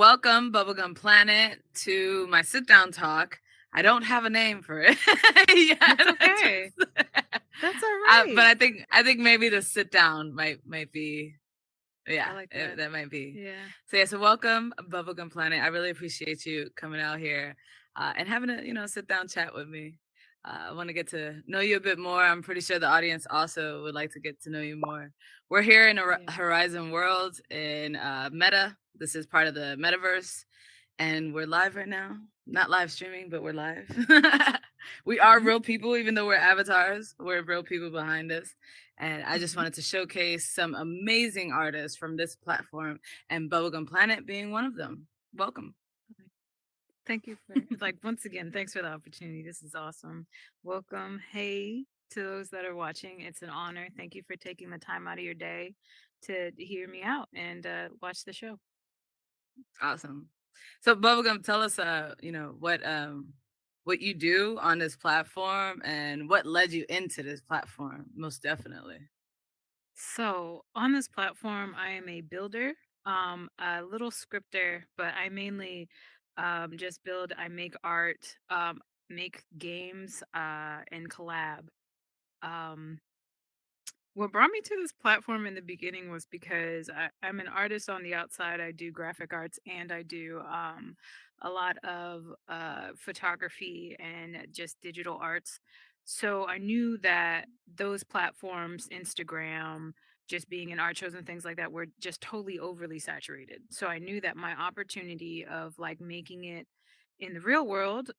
welcome Bubblegum Planet to my sit down talk. I don't have a name for it. That's okay. That's all right. But I think maybe the sit down might be. Yeah, I like that. that might be. Yeah. So welcome Bubblegum Planet. I really appreciate you coming out here and having a sit down chat with me. I want to get to know you a bit more. I'm pretty sure the audience also would like to get to know you more. We're here in a Horizon world in Meta. This is part of the Metaverse, and we're live right now. Not live streaming, but we're live. We are real people, even though we're avatars. We're real people behind us. And I just wanted to showcase some amazing artists from this platform, and Bubblegum Planet being one of them. Welcome. Thank you for once again, thanks for the opportunity. This is awesome. Welcome. Hey to those that are watching. It's an honor. Thank you for taking the time out of your day to hear me out and watch the show. Awesome. So Bubblegum, tell us what you do on this platform and what led you into this platform, most definitely. So on this platform, I am a builder, a little scripter, but I mainly just build. I make art, make games, and collab. Um, what brought me to this platform in the beginning was because I'm an artist on the outside. I do graphic arts and I do a lot of photography and just digital arts. So I knew that those platforms, Instagram, just being in art shows and things like that, were just totally overly saturated. So I knew that my opportunity of making it in the real world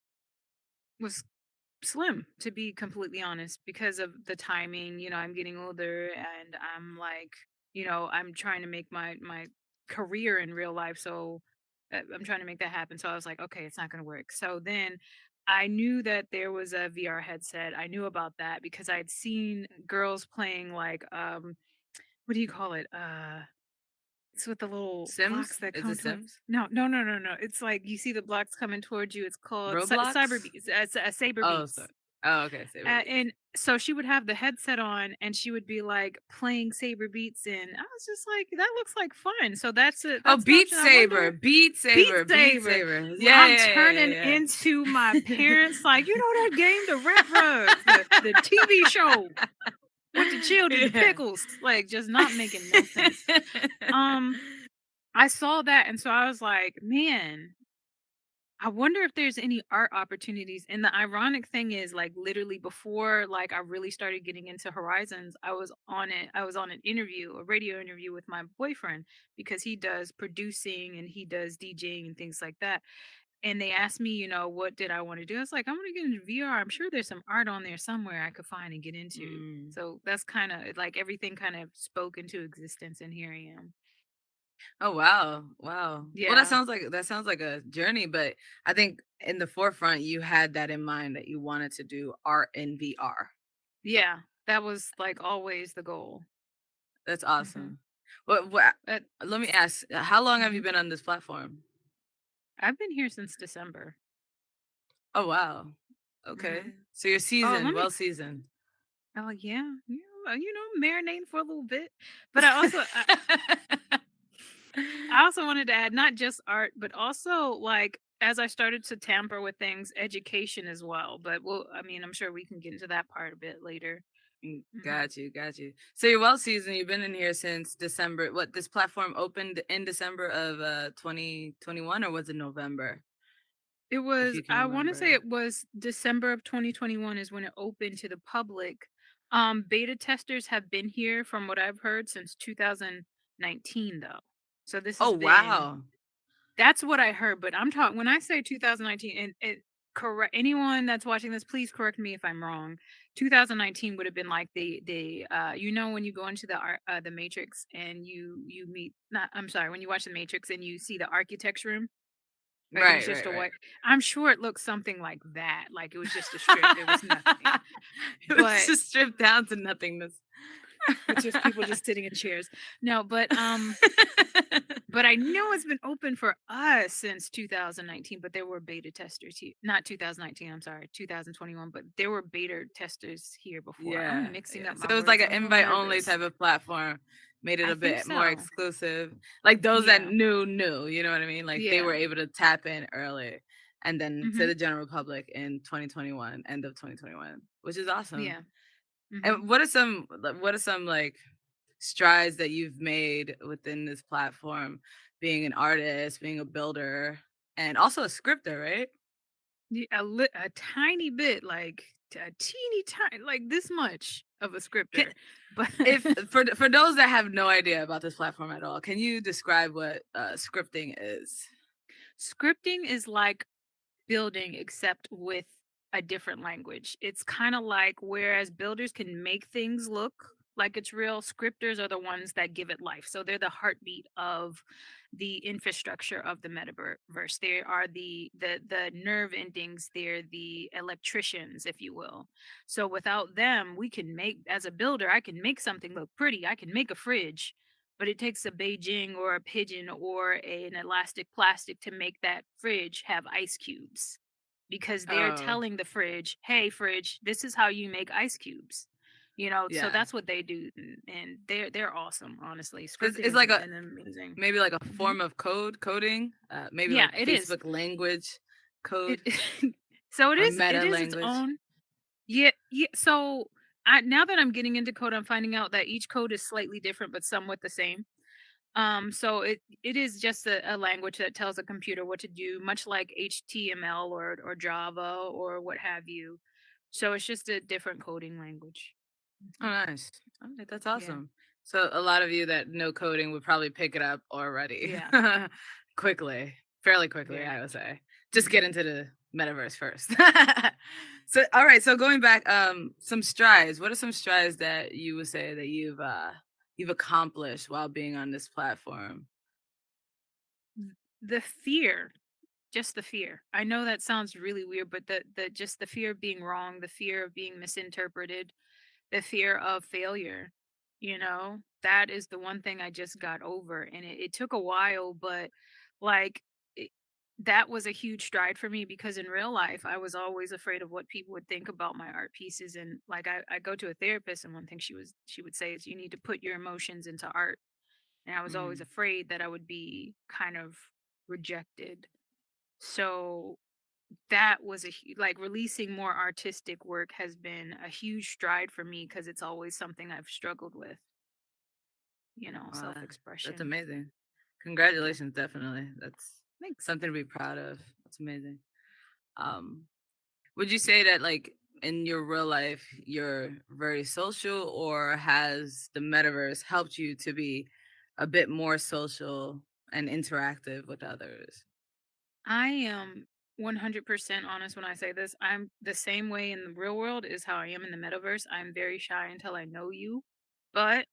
was slim, to be completely honest, because of the timing. I'm getting older and I'm trying to make my career in real life. So I'm trying to make that happen. So I was like, okay, it's not going to work. So then I knew that there was a VR headset. I knew about that because I'd seen girls playing what do you call it? It's with the little blocks Sims? that Is come it towards. Sims? No, no, no, no, no. It's like you see the blocks coming towards you. It's called Cyber Roblox? Beats. Saber Oh, sorry. Beats. Oh, okay. Saber Beats. And so she would have the headset on and she would be playing Saber Beats, and I was just like, that looks like fun. So that's it. Oh, That's an option. I wonder. Beat Beat Saber, Beat Saber. Saber. I'm Yeah, turning yeah. into my parents, that game, the Rat Rugs, the TV show with the children, the pickles, just not making no sense. I saw that, and so I was like, man, I wonder if there's any art opportunities. And the ironic thing is, literally before I really started getting into Horizons, I was on it. I was on an interview, a radio interview with my boyfriend, because he does producing and he does DJing and things like that. And they asked me, what did I want to do? I was like, I want to get into VR. I'm sure there's some art on there somewhere I could find and get into. So that's kind of everything kind of spoke into existence, and here I am. Oh wow. Wow. Well, Yeah. that sounds like a journey, but I think in the forefront you had that in mind that you wanted to do art in VR. Yeah. That was always the goal. That's Hmm. awesome. Let me ask, how long have you been on this platform? I've been here since December. Oh wow. Okay. Mhm. So you're Oh, seasoned, let me. well seasoned. Oh, yeah. Marinating for a little bit. But I also wanted to add not just art, but also as I started to tamper with things, education as well. But I'm sure we can get into that part a bit later. Hmm. Got you, got you. So you're well seasoned. You've been in here since December. What, this platform opened in December of 2021, or was it November? It If was, you can I want to say remember. it was December of 2021 is when it opened to the public. Beta testers have been here, from what I've heard, since 2019, though. So this Oh has been, wow. that's what I heard. But I'm talking, when I say 2019, and correct anyone that's watching this, please correct me if I'm wrong. 2019 would have been when you go into the Matrix and you meet, not, I'm sorry, when you watch the Matrix and you see the architect's room. It was Right, just right, a right. white. I'm sure it looked something like that. It was just a strip. There was nothing. It was But just stripped down to nothingness. with just people just sitting in chairs. No, but I know it's been open for us since 2019, but there were beta testers here. Not 2019, I'm sorry, 2021, but there were beta testers here before. Yeah, I'm mixing yeah. up So my it was like words. an I'm a little invite only nervous. type of platform. made it I a think bit more so. exclusive. Like those that Yeah. knew, you know what I mean? Like they were Yeah. able to tap in early and then to Mhm. the general public in 2021, end of 2021, which is awesome. Yeah. Mhm. And what are some like strides that you've made within this platform, being an artist, being a builder, and also a scripter, right? Yeah, a tiny bit, like a teeny tiny, like this much of a Can, scripter, but if for those that have no idea about this platform at all, can you describe what scripting is? scripting is like building except with a different language. It's kind of like whereas builders can make things look like it's real, scripters are the ones that give it life. So they're the heartbeat of the infrastructure of the metaverse. They are the nerve endings, they're the electricians, if you will. So without them, we can make as a builder, I can make something look pretty. I can make a fridge, but it takes a Beijing or a pigeon or an elastic plastic to make that fridge have ice cubes because they're Oh, telling the fridge, hey, fridge, this is how you make ice cubes. So yeah. that's what they do, and they're awesome. Honestly, So scripting it's is like an a amazing. maybe like a Mhm. form of coding, maybe Yeah, like it is. Facebook language It code so it or is. It meta is its language. own. Yeah, yeah. So now that I'm getting into code, I'm finding out that each code is slightly different, but somewhat the same. So it is just a language that tells a computer what to do, much like HTML or Java or what have you. So it's just a different coding language. Oh, Mhm. nice. Okay, that's Yeah. awesome. So a lot of you that know coding would probably pick it up already Yeah. quickly, fairly quickly, Very I would much. say. Just Hmm. get into the metaverse first. So, all right. So going back, some strides. What are some strides that you would say that you've accomplished while being on this platform? The fear, just the fear. I know that sounds really weird, but the just the fear of being wrong, the fear of being misinterpreted, the fear of failure, that is the one thing I just got over. And it took a while, but like it, that was a huge stride for me because in real life, I was always afraid of what people would think about my art pieces. And like, I go to a therapist, and one thing she would say is, you need to put your emotions into art. And I was always Mm. afraid that I would be kind of rejected. So that was like releasing more artistic work has been a huge stride for me because it's always something I've struggled with, Uh, that's self-expression. amazing. Thank you. Congratulations, definitely. That's Thanks. something to be proud of. That's amazing. Um, would you say that like in your real life you're very social, or has the metaverse helped you to be a bit more social and interactive with others? I am 100% honest when I say this. I'm the same way in the real world is how I am in the metaverse. I'm very shy until I know you. But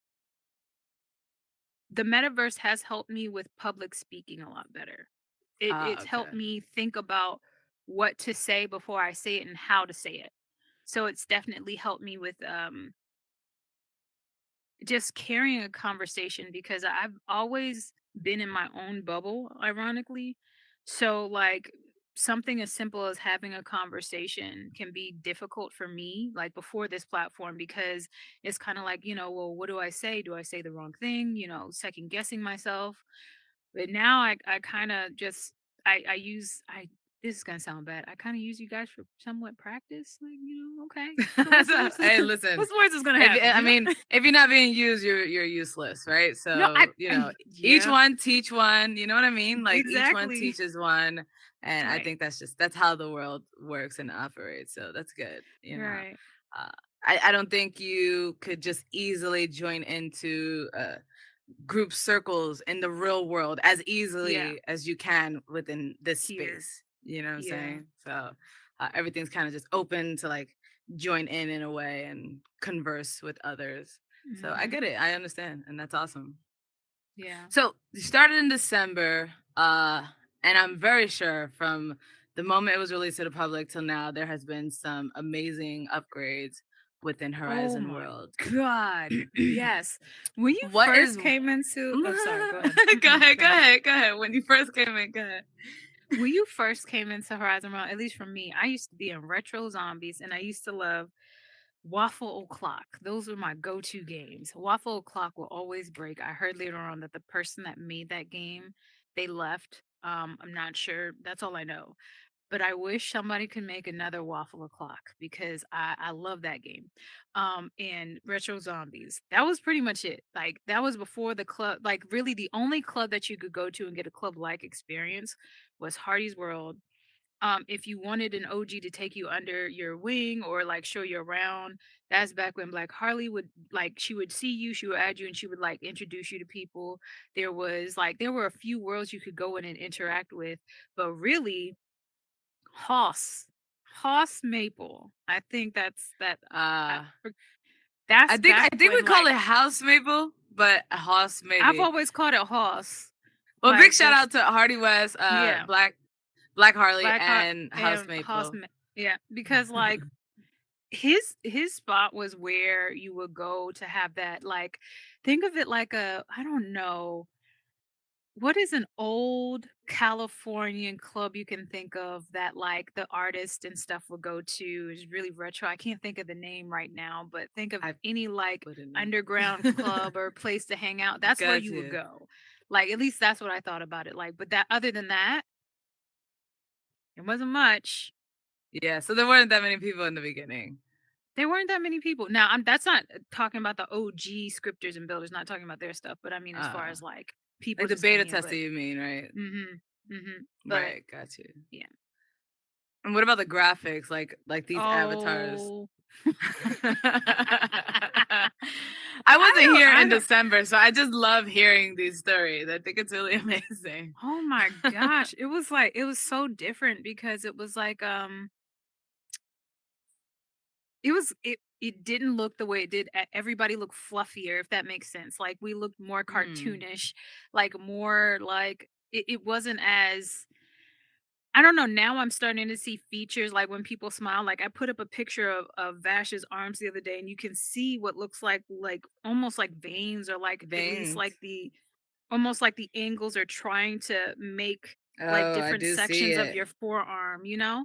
the metaverse has helped me with public speaking a lot better. Ah, It's helped okay. me think about what to say before I say it and how to say it. So it's definitely helped me with just carrying a conversation because I've always been in my own bubble, ironically. So, like, something as simple as having a conversation can be difficult for me, like before this platform, because it's kind of like, well, what do I say? Do I say the wrong thing? Second guessing myself. But now I kind of just I use I this is gonna sound bad. I kind of use you guys for somewhat practice, like okay. So what's So, what's hey, listen. what's worse is gonna If happen, I you know? mean, if you're not being used, you're useless, right? No, So each yeah, one teach one. You know what I mean? Like each one exactly. teaches one, and I Right, think that's how the world works and operates. So that's good. right. Uh, I don't think you could just easily join into group circles in the real world as Yeah, easily as you can within this here. space. You know what I'm Yeah. saying? So everything's kind of just open to like join in a way and converse with others. So I Mhm. get it. I understand. And that's awesome. Yeah. So you started in December, and I'm very sure from the moment it was released to the public till now, there has been some amazing upgrades within Oh Horizon my World. god. Yes. When you What is first came into oh, sorry, go ahead. go Mm-mm, ahead, go finish. ahead, go ahead. When you first came in, go ahead. When you first came into Horizon World, at least for me, I used to be in retro zombies and I used to love Waffle O'Clock. Those were my go-to games. Waffle O'Clock will always break. I heard later on that the person that made that game, they left. I'm not sure. That's all I know. But I wish somebody could make another Waffle O'Clock because I love that game. And Retro Zombies. That was pretty much it. Like that was before the club. Like really, the only club that you could go to and get a club-like experience was Hardy's World. If you wanted an OG to take you under your wing or like show you around, that's back when Black Harley would like she would see you, she would add you, and she would like introduce you to people. There were a few worlds you could go in and interact with, but really Hoss, Hoss Maple. I think I, Uh for- that's I back think we when call like it house maple, but a house I've maybe. always called it Hoss. Well, big Like shout just out to Hardy West, yeah, Black Harley, Black Heart and House and Maple. Yeah, because like his spot was where you would go to have that like think of it like a I don't know what is an old Californian club you can think of that like the artist and stuff would go to is really retro. I can't think of the name right now, but think of I any like wouldn't underground know. club or place to hang out. That's where Got you would you. go. Like at least that's what I thought about it like. But that other than that, it wasn't much. Yeah, so there weren't that many people in the beginning. There weren't that many people. Now, that's not talking about the OG scripters and builders, not talking about their stuff, but I mean as far Uh, as like people like the just beta coming in, tester, but you mean, right? mhm. Mhm. But Right, got you. yeah. And what about the graphics, like these avatars? Oh. I wasn't here I in don't December, so I just love hearing these stories. I think it's really amazing. Oh my gosh. It was like it was so different because it was like it didn't look the way it did. Everybody looked fluffier, if that makes sense. Like we looked more Hmm. cartoonish, like more like it wasn't as I don't know. Now I'm starting to see features like when people smile. Like I put up a picture of Vash's arms the other day, and you can see what looks like almost like veins or like at least Veins. like the almost like the angles are trying to make like Oh, I different do see sections of it. your forearm, you know?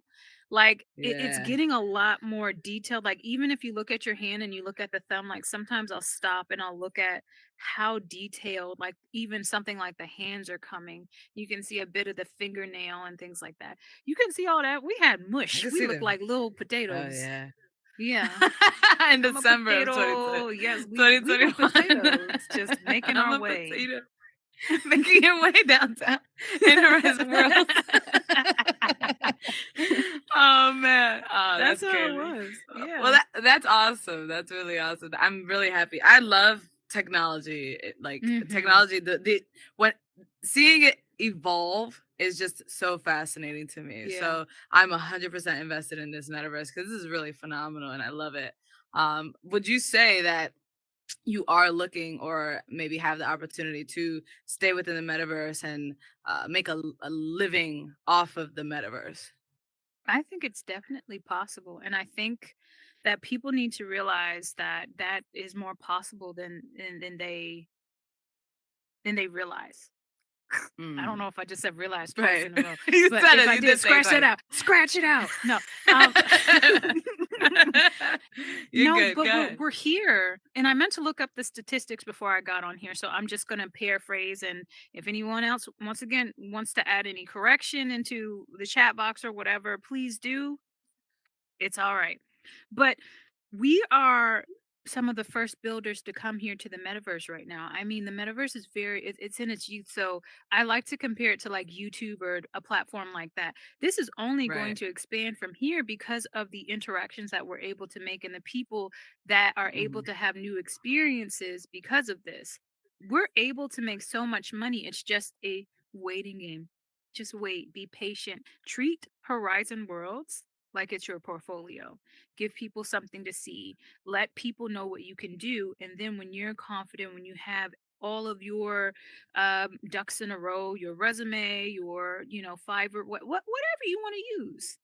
Like it's Yeah. getting a lot more detailed. Like even if you look at your hand and you look at the thumb, like sometimes I'll stop and I'll look at how detailed, like even something like the hands are coming. You can see a bit of the fingernail and things like that. You can see all that. We had I mush. can We see look them. like little Oh potatoes. yeah. Yeah. In I'm a December of potato. Yes, we were 2021. potatoes just making I'm our a way. potato. Making your way downtown in Horizon Worlds. Oh man. Oh, That's that's how it crazy. was. Well, Yeah. that's awesome. That's really awesome. I'm really happy. I love technology. Like Mhm. technology, the when seeing it evolve is just so fascinating to me. Yeah. So I'm 100% invested in this metaverse because this is really phenomenal and I love it. Would you say that you are looking or maybe have the opportunity to stay within the metaverse and make a living off of the metaverse? I think it's definitely possible, and I think that people need to realize that that is more possible than they realize. I don't Mm. know if I just said realize twice Right. in a row, You but said if it. I You did, did say it scratch that twice. out. Scratch it out. No. Um You're No, good. but Go ahead. we're here, and I meant to look up the statistics before I got on here, so I'm just gonna paraphrase, and if anyone else, once again, wants to add any correction into the chat box or whatever, please do. It's all right. But we are some of the first builders to come here to the metaverse right now. I mean, the metaverse is it's in its youth. So I like to compare it to like YouTube or a platform like that. This is only going Right. to expand from here because of the interactions that we're able to make and the people that are able Mhm. to have new experiences because of this. We're able to make so much money. It's just a waiting game. Just wait, be patient. Treat Horizon Worlds like it's your portfolio. Give people something to see. Let people know what you can do. And then when you're confident, when you have all of your ducks in a row, your resume, your, Fiverr, whatever you want to use,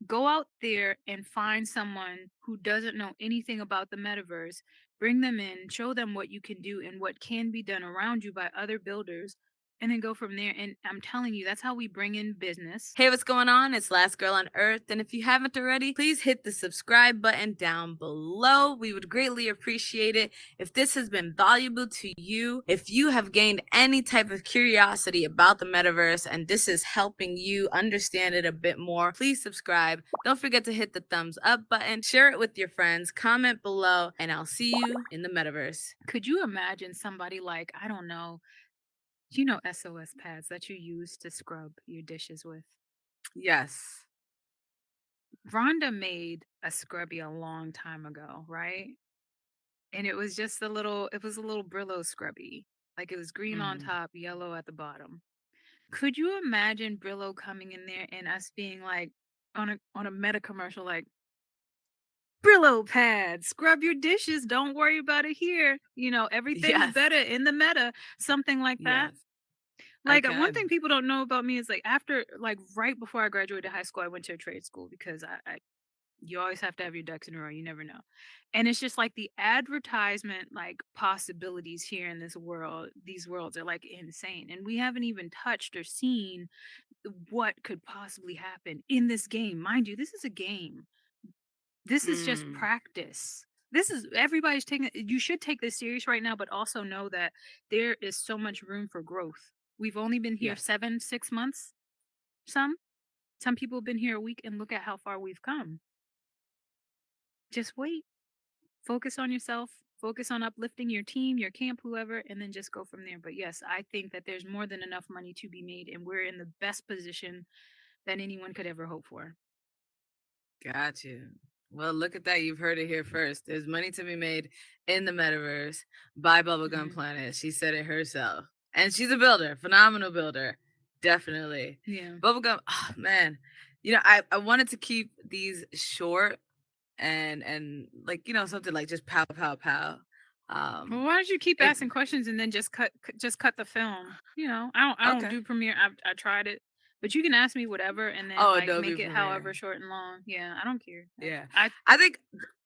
go out there and find someone who doesn't know anything about the metaverse. Bring them in, show them what you can do and what can be done around you by other builders. and then go from there. And I'm telling you, that's how we bring in business. Hey, what's going on? It's Last Girl on Earth. And if you haven't already, please hit the subscribe button down below. We would greatly appreciate it if this has been valuable to you. If you have gained any type of curiosity about the metaverse and this is helping you understand it a bit more, please subscribe. Don't forget to hit the thumbs up button, share it with your friends, comment below, and I'll see you in the metaverse. Could you imagine somebody like, I don't know, you know, SOS pads that you use to scrub your dishes with? Yes. Rhonda made a scrubby a long time ago, right? And it was a little Brillo scrubby. Like it was green on Mm. top, yellow at the bottom. Could you imagine Brillo coming in there and us being like on a meta commercial like Brillo pads, scrub your dishes, don't worry about it here. You know, everything's Yes. better in the meta, something like that. Yes. I Like one thing can. people don't know about me is like after like right before I graduated high school, I went to a trade school because I you always have to have your ducks in a row. You never know. And it's just like the advertisement, like possibilities here in this world, these worlds are like insane. And we haven't even touched or seen what could possibly happen in this game. Mind you, this is a game. This is just Mm. practice. This is everybody's taking you should take this serious right now, but also know that there is so much room for growth. We've only been here Yes. 7, 6 months. Some some people have been here a week and look at how far we've come. Just wait. Focus on yourself, focus on uplifting your team, your camp, whoever, and then just go from there. But yes, I think that there's more than enough money to be made, and we're in the best position that anyone could ever hope for. Got you. Well, look at that. You've heard it here first. There's money to be made in the metaverse by Bubblegum Hmm. Planet. She said it herself. And she's a builder, phenomenal builder. Definitely. Yeah. Bubblegum, oh, man. I wanted to keep these short and like, something like just pow pow pow. Well, Um why don't you keep it, asking questions and then just cut the film? You know, I don't okay. do Premiere. I tried it, but you can ask me whatever and then Oh, like Adobe make it however Premiere. short and long. Yeah, I don't care. Yeah. I I think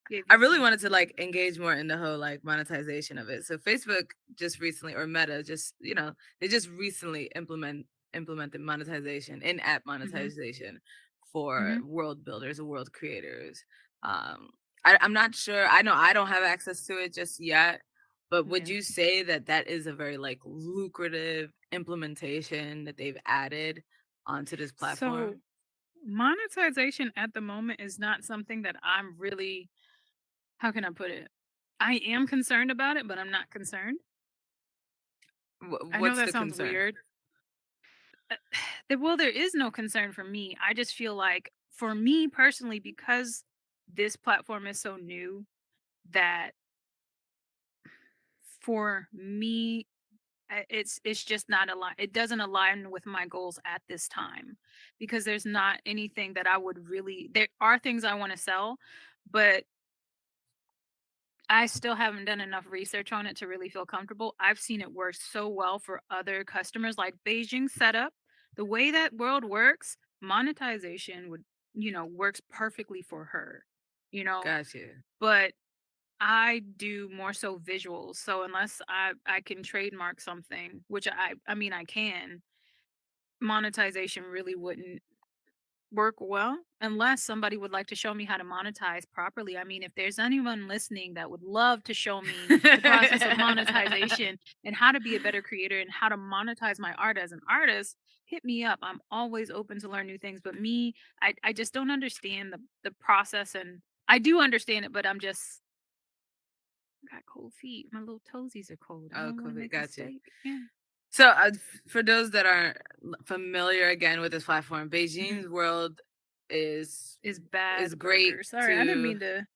gave I you really permission. wanted to like engage more in the whole like monetization of it. So Facebook just recently, or Meta just, they just recently implemented monetization, in-app Hmm. monetization for Hmm. world builders or world creators. Um I'm not sure. I know I don't have access to it just yet, but would Yeah. you say that that is a very like lucrative implementation that they've added onto this So platform? monetization at the moment is not something that I'm really, how can I put it? I am concerned about it, but I'm not concerned. I know What's that the sounds concern? weird. Uh, well, there is no concern for me. I just feel like for me personally, because this platform is so new, that for me it's just not align it doesn't align with my goals at this time because there's not anything that I would really there are things I want to sell, but I still haven't done enough research on it to really feel comfortable. I've seen it work so well for other customers like Beijing setup. The way that world works, monetization would, works perfectly for her, you know, Got you. but I do more so visuals. So unless I can trademark something, which I mean I can, monetization really wouldn't work well unless somebody would like to show me how to monetize properly. I mean, if there's anyone listening that would love to show me the process of monetization and how to be a better creator and how to monetize my art as an artist, hit me up. I'm always open to learn new things. But me, I just don't understand the process, and I do understand it, but I'm just got cold feet. My little toesies are cold. I Oh, don't want to COVID, make a got you. mistake. Yeah. So, for those that aren't familiar again with this platform, Hmm. Beijing's World is Is is bad great burger. Sorry, I didn't to. mean to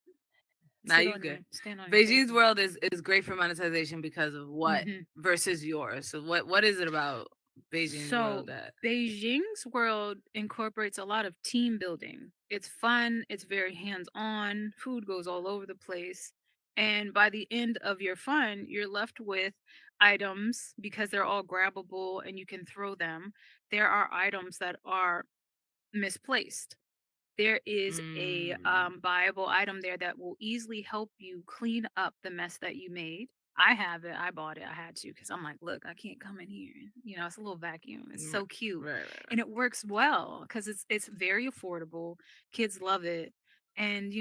Now you good. stand on your face Beijing's like World is great for monetization because of what that. versus yours. So, what is it about Beijing's World So that? Beijing's world incorporates a lot of team building. It's fun, it's very hands-on, food goes all over the place. And by the end of your fun, you're left with items because they're all grabbable and you can throw them. There are items that are misplaced. There is a Mm, buyable item there that will easily help you clean up the mess that you made. I have it. I bought it. I had to because I'm like, look, I can't come in here. You know, it's a little vacuum. It's Right, so cute, right, right, and right. it works well because it's very affordable. Kids love it, and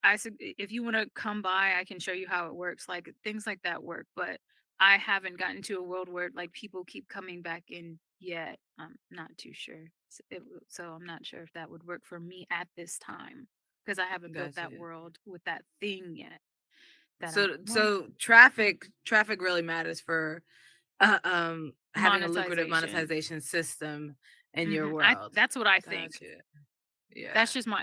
if you want to come by, I can show you how it works. Like things like that work, but I haven't gotten to a world where like people keep coming back in yet. I'm not too sure. So I'm not sure if that would work for me at this time because I haven't built that Gotcha. world with that thing yet. That I'm well So traffic really matters for having a lucrative monetization. monetization system in your Mhm. I world. That's what I think. Gotcha. Yeah.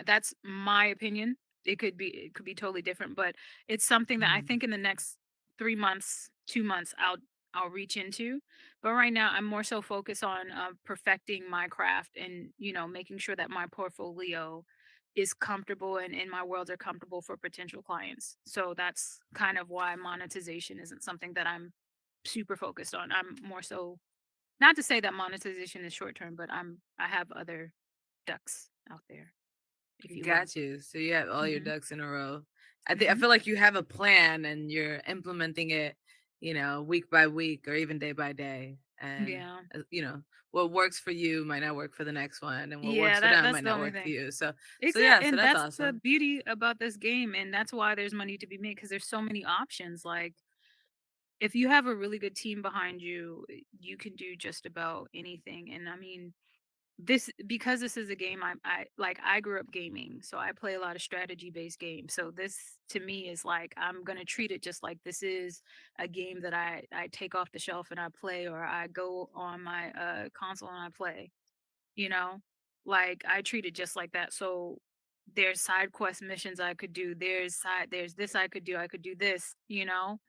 That's my opinion. It could be totally different, but it's something that I Mhm. think in the next 3 months, 2 months I'll reach into. But right now I'm more so focused on perfecting my craft and, making sure that my portfolio is comfortable and my worlds are comfortable for potential clients. So that's kind of why monetization isn't something that I'm super focused on. I'm more so, not to say that monetization is short term, but I have other ducks out there, if you will. Got you. So you have all your Mhm. ducks in a row. I Mhm. feel like you have a plan and you're implementing it, week by week or even day by day. And Yeah. what works for you might not work for the next one, and what Yeah, works for them that's might the not only work for thing. you. So Exact yeah, so and that's that's the awesome. beauty about this game, and that's why there's money to be made because there's so many options. Like, if you have a really good team behind you, you can do just about anything. And I mean, this is a game I grew up gaming, so I play a lot of strategy based games. So this to me is like I'm gonna treat it just like this is a game that I take off the shelf and I play, or I go on my console and I play. You know, like I treat it just like that. So there's side quest missions I could do. There's this I could do. I could do this.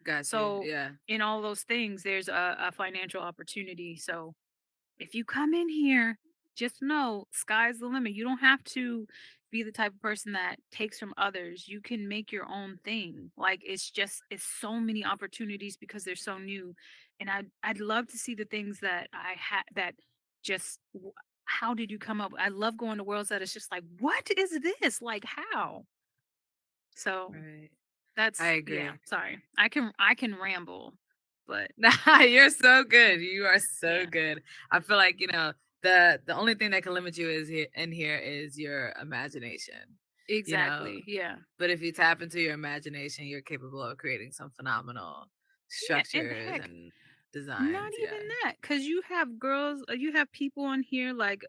Got you. So Yeah. in all those things, there's a financial opportunity. So if you come in here, just know sky's the limit. You don't have to be the type of person that takes from others. You can make your own thing. Like it's so many opportunities because they're so new. And I'd love to see the things that I had that just how did you come up? I love going to worlds that it's just like, what is this? Like how? So Right. I that's yeah, agree. sorry. I can ramble, but Nah, you're so good. You are so yeah, good. I feel like, the only thing that can limit you in here is your imagination. You know, exactly. Yeah. but if you tap into your imagination, you're capable of creating some phenomenal Yeah, and structures heck, and not designs. even Yeah. that, because you have people on here like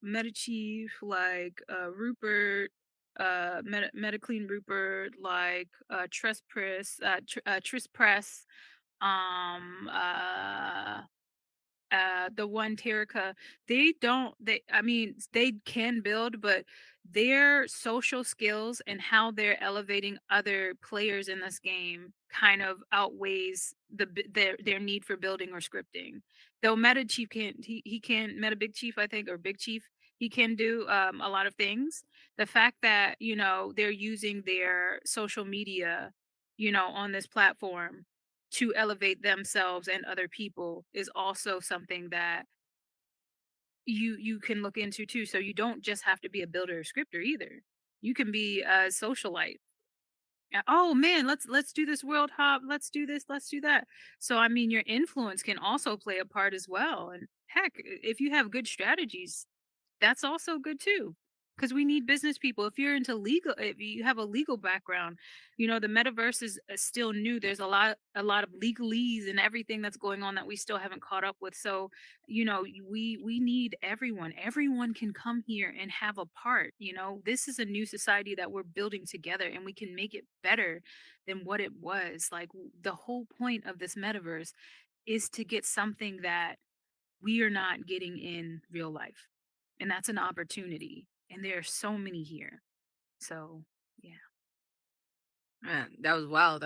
Meta Chief, like Rupert, Meta Clean Rupert, like Tris Press, um uh the one Terica, I mean, they can build, but their social skills and how they're elevating other players in this game kind of outweighs their need for building or scripting. Though Meta Chief he can Meta Big Chief, I think, or Big Chief, he can do a lot of things. The fact that, they're using their social media, on this platform to elevate themselves and other people is also something that you can look into too. So you don't just have to be a builder or scripter either. You can be a socialite. Oh man, let's do this world hop. Let's do this. Let's do that. So I mean, your influence can also play a part as well. And heck, if you have good strategies, that's also good too. Because we need business people. If you have a legal background, the metaverse is still new. There's a lot of legalese and everything that's going on that we still haven't caught up with. So, we need everyone. Everyone can come here and have a part. This is a new society that we're building together, and we can make it better than what it was. Like the whole point of this metaverse is to get something that we are not getting in real life. And that's an opportunity. And there are so many here. So, yeah. Man, that was wow.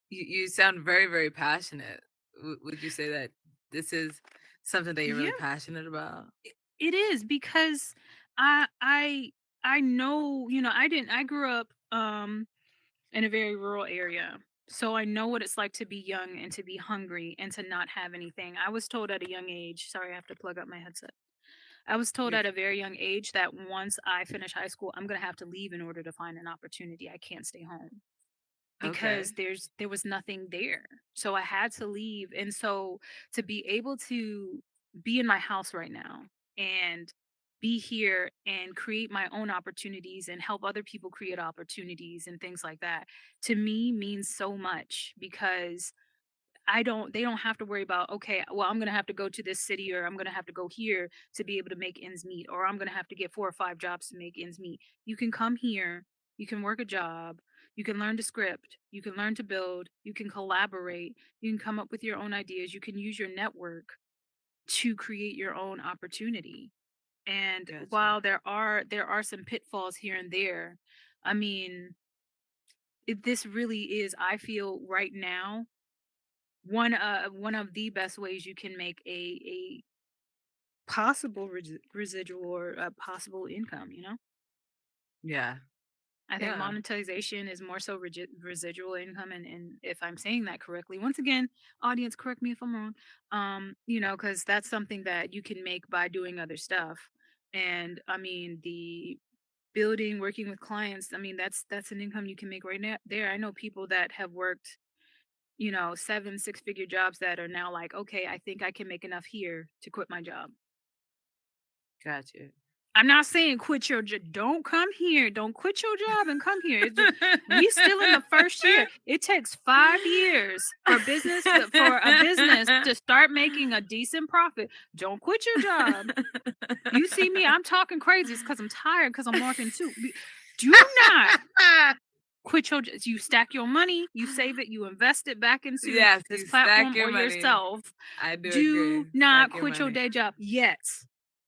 You sound very, very passionate. Would you say that this is something that you're Yeah, really passionate about? it is because I I I know, I grew up in a very rural area. So I know what it's like to be young and to be hungry and to not have anything. I was told at a young age, sorry, I have to plug up my headset. I was told You're at a very young age that once I finish high school, I'm going to have to leave in order to find an opportunity. I can't stay home. because Okay. there was nothing there. So I had to leave. And so to be able to be in my house right now and be here and create my own opportunities and help other people create opportunities and things like that, to me means so much because they don't have to worry about, okay, well, I'm going to have to go to this city, or I'm going to have to go here to be able to make ends meet, or I'm going to have to get 4 or 5 jobs to make ends meet. You can come here, you can work a job, you can learn to script, you can learn to build, you can collaborate, you can come up with your own ideas, you can use your network to create your own opportunity. And Gotcha. while there are some pitfalls here and there, I mean, this really is, I feel right now, one of the best ways you can make a possible residual or a possible income, you know. Yeah. I think Yeah. monetization is more so residual income, and if I'm saying that correctly, once again, audience, correct me if I'm wrong. You know, because that's something that you can make by doing other stuff. And I mean, the building, working with clients, I mean, that's an income you can make right now there. I know people that have worked, you know, 7 6 figure jobs that are now like, okay, I think I can make enough here to quit my job. Gotcha. I'm not saying quit your job. Don't come here. Don't quit your job and come here. We still in the first year. It takes 5 years for for a business to start making a decent profit. Don't quit your job. You see me, I'm talking crazy. It's because I'm tired, because I'm working too. Do not quit your you stack your money, you save it, you invest it back into Yes, this you stack platform your or money. yourself. I do Do agree. not Stack your quit your money. day job yet,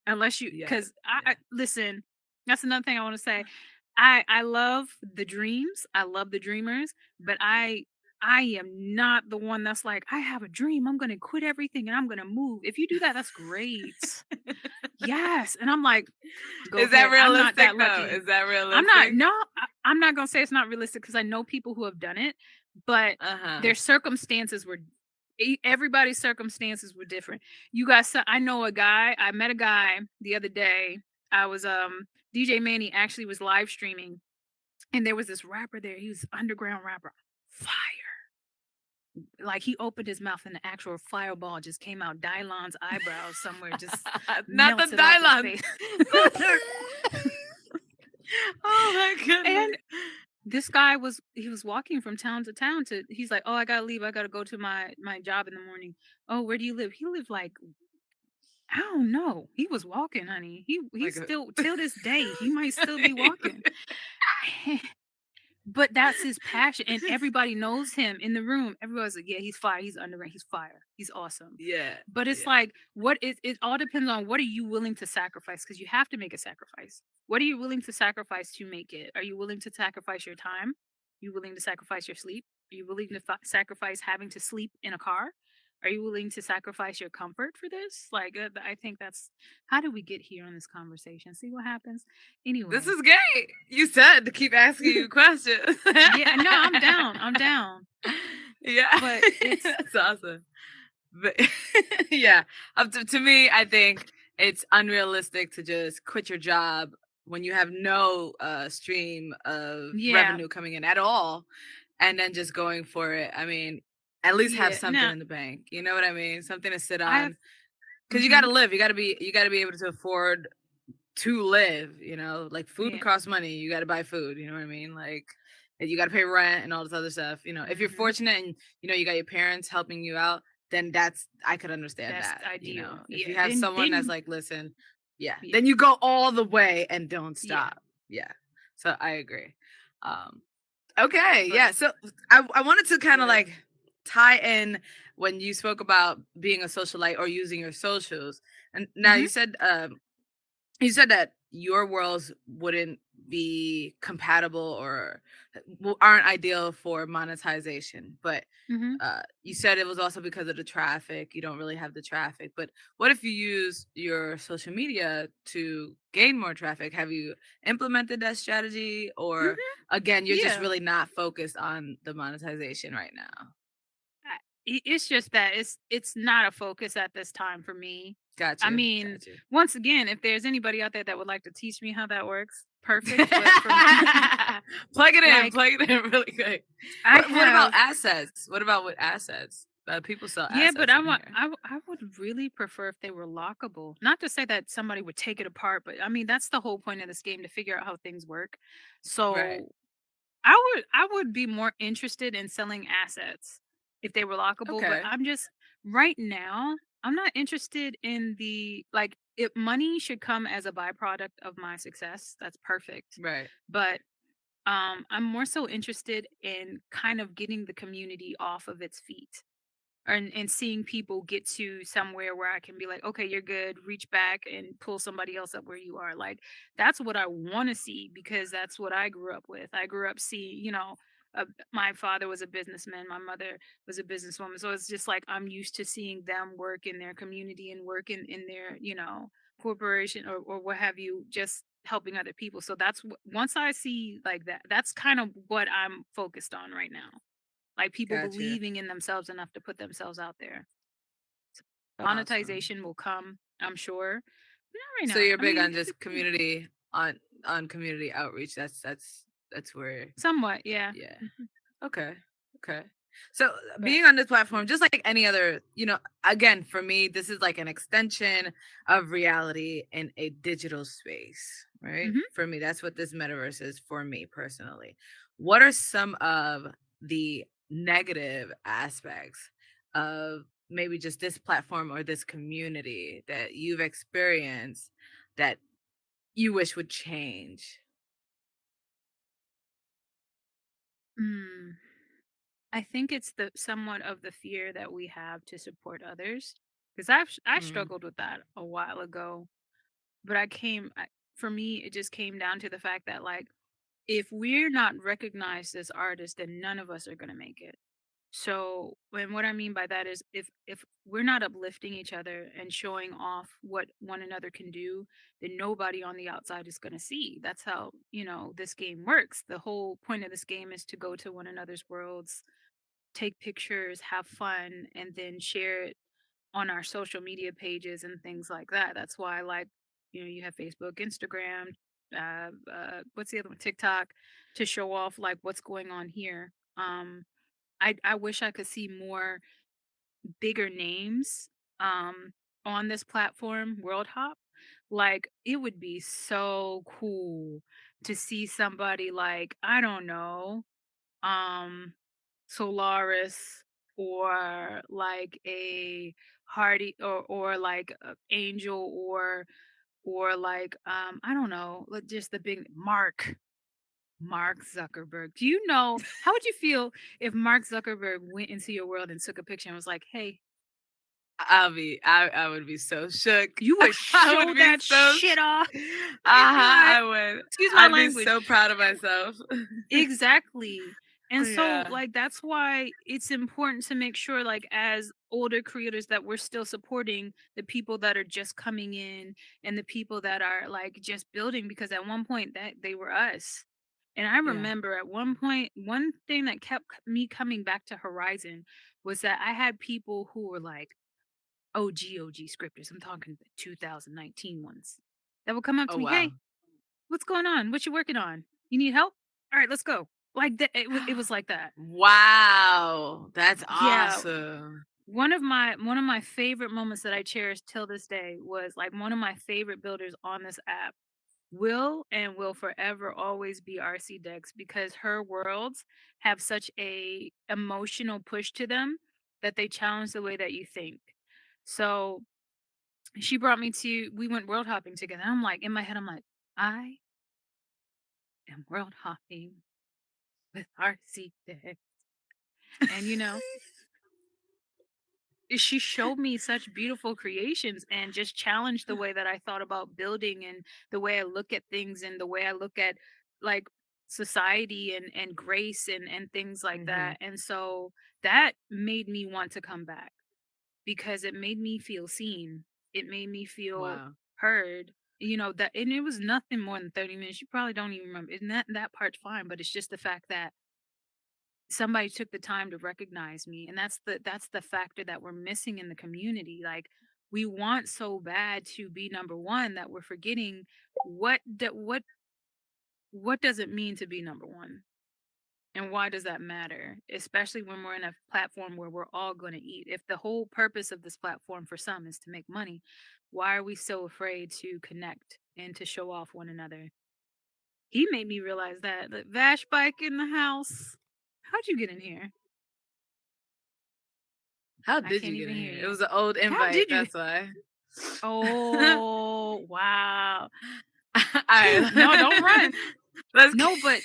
unless you, Yes. because I Yes. listen, that's another thing I want to say. I love the dreams, I love the dreamers, but I am not the one that's like, I have a dream, I'm going to quit everything and I'm going to move. If you do that, that's great. Yes. And I'm like, go Is that ahead. I'm not realistic that though? lucky. Is that I'm not, realistic? no, I'm not gonna say it's not realistic, because I know people who have done it, but Uh-huh. their circumstances were, everybody's circumstances were different. You guys, I know a guy, I met a guy the other day. I was DJ Manny actually was live streaming, and there was this rapper there. He was an underground rapper. Fire. Like, he opened his mouth and the actual fireball just came out. Dylon's eyebrows somewhere just Not the melted off his Dylans. face. Oh my goodness. And this guy was, he was walking from town to town to, he's like, oh, I gotta leave, I gotta go to my job in the morning. Oh, where do you live? He lived like, I don't know, he was walking, honey. He's Like a still, till this day, he might still be walking. But that's his passion, and everybody knows him in the room. Everybody's like, yeah, he's fire, he's underground, he's fire, he's awesome. Yeah. But it's Yeah. like, it all depends on what are you willing to sacrifice, because you have to make a sacrifice. What are you willing to sacrifice to make it? Are you willing to sacrifice your time? Are you willing to sacrifice your sleep? Are you willing to sacrifice having to sleep in a car? Are you willing to sacrifice your comfort for this? Like, I think that's, how did we get here on this conversation? See what happens? This Anyway, is great. You said to keep asking you questions. yeah, no, I'm down. I'm down. Yeah. But it's, That's awesome. But yeah, to me, I think it's unrealistic to just quit your job when you have no stream of yeah, revenue coming in at all, and then just going for it. I mean, at least have yeah. something Now, in the bank. You know what I mean? Something to sit I've, on, because you got mm-hmm, to live. You got to be able to afford to live. Like food yeah, costs money. You got to buy food. You know what I mean? Like you got to pay rent and all this other stuff. If you're mm-hmm. fortunate and you got your parents helping you out, then I could understand That's that. ideal. If Yeah. you have someone that's Then like, listen, yeah, yeah, then you go all the way and don't yeah. stop. Yeah. So I agree. Um, okay. But Yeah. So I wanted to kind go of ahead. like tie in when you spoke about being a socialite or using your socials. And now Mm-hmm. you said that your worlds wouldn't be compatible or aren't ideal for monetization, but Mm-hmm. you said it was also because of the traffic. You don't really have the traffic, but what if you use your social media to gain more traffic? Have you implemented that strategy, or Mm-hmm. again, you're just Yeah. really not focused on the monetization right now? It's just that it's not a focus at this time for me. Got I you. mean, Got you. once again, if there's anybody out there that would like to teach me how that works, perfect, but for me, like, plug it in really quick. I What about have assets? What about with assets? People sell yeah, but assets in here. I would really prefer if they were lockable. Not to say that somebody would take it apart, but I mean that's the whole point of this game to figure out how things work. Right. So I would be more interested in selling assets if they were lockable, but Okay. I'm just right now, I'm not interested in the like if money should come as a byproduct of my success. That's perfect. Right. But I'm more so interested in kind of getting the community off of its feet and seeing people get to somewhere where I can be like, okay, you're good, reach back and pull somebody else up where you are. Like that's what I want to see because that's what I grew up with. I grew up seeing, my father was a businessman, my mother was a businesswoman. So it's just like I'm used to seeing them work in their community and work in their, corporation or what have you, just helping other people. So that's once I see like that, that's kind of what I'm focused on right now, like people Got you. believing in themselves enough to put themselves out there. Awesome. Monetization will come, I'm sure. But not right So now. you're I big mean, on just community on community outreach. That's where somewhat, yeah. yeah. Mhm. Okay. Okay. So But being on this platform, just like any other, again, for me, this is like an extension of reality in a digital space, right? mhm. For me, that's what this metaverse is for me personally. What are some of the negative aspects of maybe just this platform or this community that you've experienced that you wish would change? Mm, I think it's the somewhat of the fear that we have to support others because I Mm, struggled with that a while ago, but for me it just came down to the fact that like if we're not recognized as artists, then none of us are going to make it. So, and what I mean by that is if we're not uplifting each other and showing off what one another can do, then nobody on the outside is going to see. That's how, this game works. The whole point of this game is to go to one another's worlds, take pictures, have fun, and then share it on our social media pages and things like that. That's why like, you have Facebook, Instagram, what's the other one? TikTok to show off like what's going on here. I wish I could see more bigger names um on this platform, World Hop. Like it would be so cool to see somebody like, I don't know, um Solaris or like a Hardy or like Angel or like I don't know, like just the big Mark Zuckerberg. Do you know how would you feel if Mark Zuckerberg went into your world and took a picture and was like, "Hey, I would be so shook. you would I show would be that so shit off." You'd be uh-huh, like, I would. "Excuse my I'd be language." so proud of myself. Exactly. And so Yeah, like that's why it's important to make sure like as older creators that we're still supporting the people that are just coming in and the people that are like just building because at one point that they were us. And I yeah. remember at one point one thing that kept me coming back to Horizon was that I had people who were like OG scripters. I'm talking the 2019 ones that would come up Oh, to me, wow. "Hey, what's going on? What you working on? You need help? All right, let's go." Like that, it was like that. Wow, that's Yeah, awesome. one of my favorite moments that I cherish till this day was like one of my favorite builders on this app will forever always be RC Dex because her worlds have such a emotional push to them that they challenge the way that you think. So she brought me to we went world hopping together. I'm like in my head, I'm like, I am world hopping with RC Dex. And she showed me such beautiful creations and just challenged the way that I thought about building and the way I look at things and the way I look at like society and grace and things like Mhm. that. And so that made me want to come back because it made me feel seen. It made me feel Wow. heard. That and it was nothing more than 30 minutes. You probably don't even remember. And that part's fine, but it's just the fact that somebody took the time to recognize me, and that's the factor that we're missing in the community. Like we want so bad to be number one that we're forgetting what what does it mean to be number one? And why does that matter? Especially when we're in a platform where we're all going to eat. If the whole purpose of this platform for some is to make money, why are we so afraid to connect and to show off one another? He made me realize that. The Vash bike in the house. How'd you get in here? How I did can't you get even in hear here? It you. was an old How invite, did you? that's why. Oh, wow. Alright. No, don't run. Let's No, but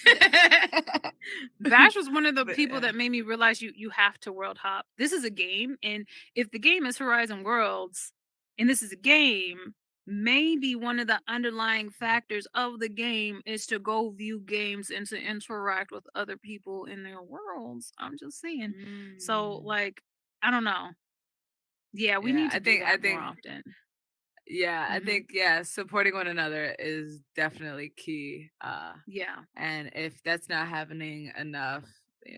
Vash was one of the but, people yeah. that made me realize you have to world hop. This is a game, and if the game is Horizon Worlds, and this is a game, maybe one of the underlying factors of the game is to go view games and to interact with other people in their worlds. I'm just saying. So, Mm. like, I don't know. Yeah, we Yeah, need to I do think I that more think often. yeah, I Mhm. think yeah, supporting one another is definitely key. Yeah. And if that's not happening enough,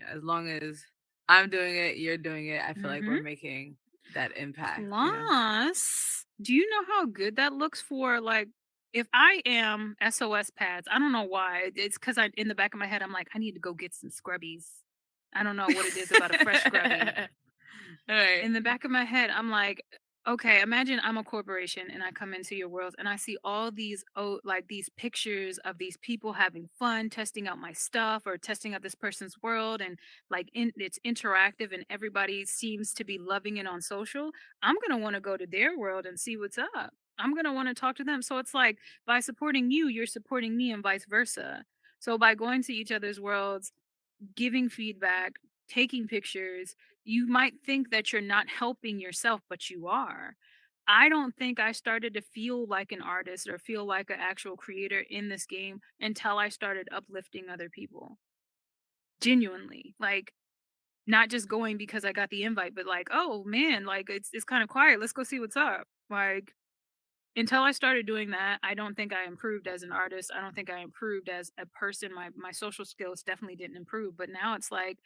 as long as I'm doing it, you're doing it, I feel like we're Mhm. making that impact. Plus, do you know how good that looks for, like, if I am SOS pads, I don't know why. It's because I in the back of my head, I'm like, I need to go get some scrubbies. I don't know what it is about a fresh scrubby. Right. In the back of my head, I'm like, okay, imagine I'm a corporation and I come into your world and I see all these like these pictures of these people having fun testing out my stuff or testing out this person's world and it's interactive and everybody seems to be loving it on social. I'm going to want to go to their world and see what's up. I'm going to want to talk to them. So it's like by supporting you, you're supporting me and vice versa. So by going to each other's worlds, giving feedback, taking pictures, you might think that you're not helping yourself, but you are. I don't think I started to feel like an artist or feel like an actual creator in this game until I started uplifting other people. Genuinely. Like not just going because I got the invite, but like, oh man, like it's kind of quiet. Let's go see what's up. Like until I started doing that, I don't think I improved as an artist. I don't think I improved as a person. My social skills definitely didn't improve. But now it's like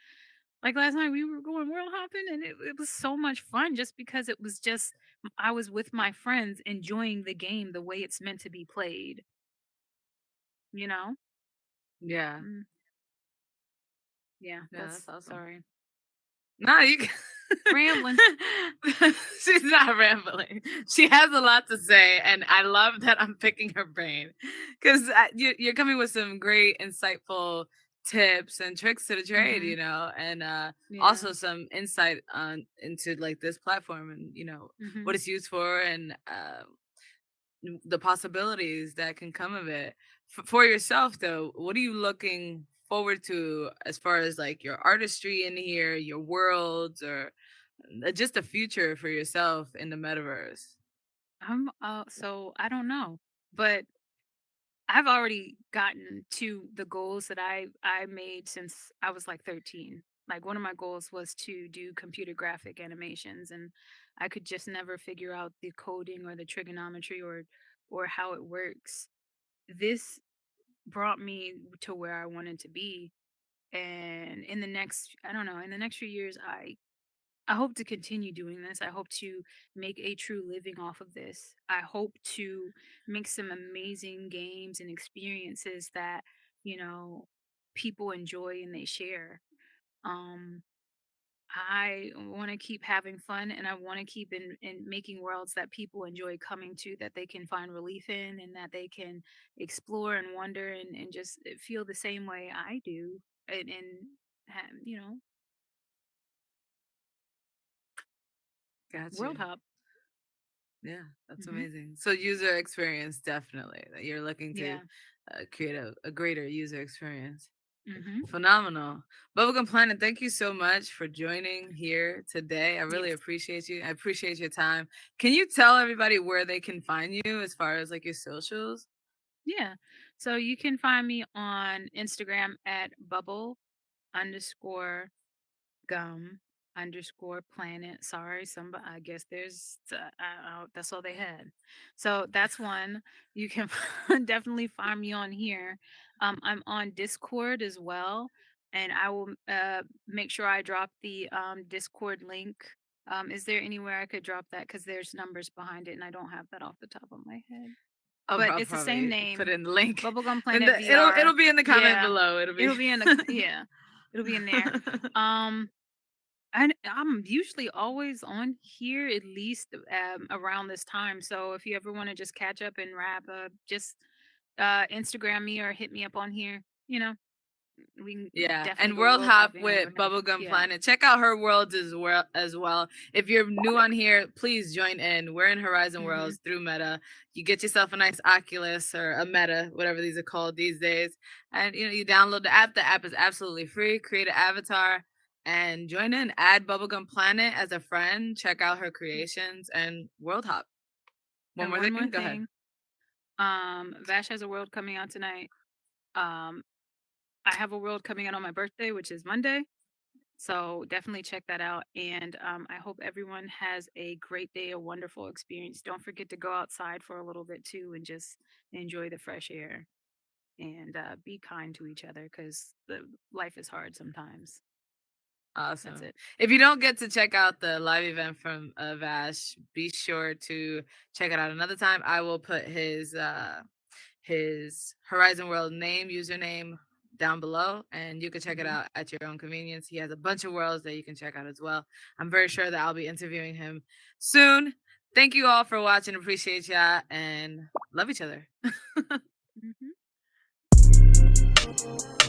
last night we were going world hopping and it was so much fun just because it was just I was with my friends enjoying the game the way it's meant to be played, you know? Yeah. Mm, yeah, Yeah, that's that's awesome. sorry. No, you can Rambling. she's not rambling. She has a lot to say, and I love that I'm picking her brain because you're coming with some great, insightful tips and tricks to the trade, Mhm. and Yeah. also some insight on into like this platform and what Mhm. it's used for and the possibilities that can come of it. For yourself, though, what are you looking forward to as far as like your artistry in here, your worlds, or just a future for yourself in the metaverse? So I don't know, but I've already gotten to the goals that I made since I was like 13. Like one of my goals was to do computer graphic animations and I could just never figure out the coding or the trigonometry or how it works. This brought me to where I wanted to be and in the next I don't know, in the next few years I hope to continue doing this. I hope to make a true living off of this. I hope to make some amazing games and experiences that, you know, people enjoy and they share. Um I want to keep having fun and I want to keep in making worlds that people enjoy coming to, that they can find relief in and that they can explore and wonder and just feel the same way I do and you know, Got world you. hop. Yeah, that's Hmm. amazing. So user experience, definitely. That you're looking to Yeah. create a greater user experience. Hmm. Phenomenal. Bubblegum Planet, thank you so much for joining here today. I really Yes. appreciate you. I appreciate your time. Can you tell everybody where they can find you as far as like your socials? Yeah. So you can find me on Instagram at bubble underscore gum planet. Sorry, somebody. I guess there's. That's all they had. So that's one. You can definitely find me on here. I'm on Discord as well, and I will make sure I drop the Discord link. Is there anywhere I could drop that? Because there's numbers behind it, and I don't have that off the top of my head. but I'll it's the same probably put name, in the link. Bubblegum And Planet it'll VR. be in the comment Yeah, below. It'll be it'll be in the yeah, it'll be in there. Um, I'm usually always on here at least around this time. So if you ever want to just catch up and rap, just Instagram me or hit me up on here. You know, we can Yeah, definitely and go World world Hop hopping or with whatever. Bubblegum Yeah. Planet. Check out her worlds as well. If you're new on here, please join in. We're in Horizon Mhm. Worlds through Meta. You get yourself a nice Oculus or a Meta, whatever these are called these days, and you download the app. The app is absolutely free. Create an avatar and join in. Add Bubblegum Planet as a friend. Check out her creations and World Hop. One And more one more thing. Go ahead. thing, Vash has a world coming out tonight. Um, I have a world coming out on my birthday, which is Monday. So definitely check that out. And I hope everyone has a great day, a wonderful experience. Don't forget to go outside for a little bit too and just enjoy the fresh air and be kind to each other because the life is hard sometimes. That's Awesome. it. If you don't get to check out the live event from Vash, be sure to check it out another time. I will put his Horizon World name, username down below, and you can check it Hmm. out at your own convenience. He has a bunch of worlds that you can check out as well. I'm very sure that I'll be interviewing him soon. Thank you all for watching. Appreciate ya and love each other. Hmm.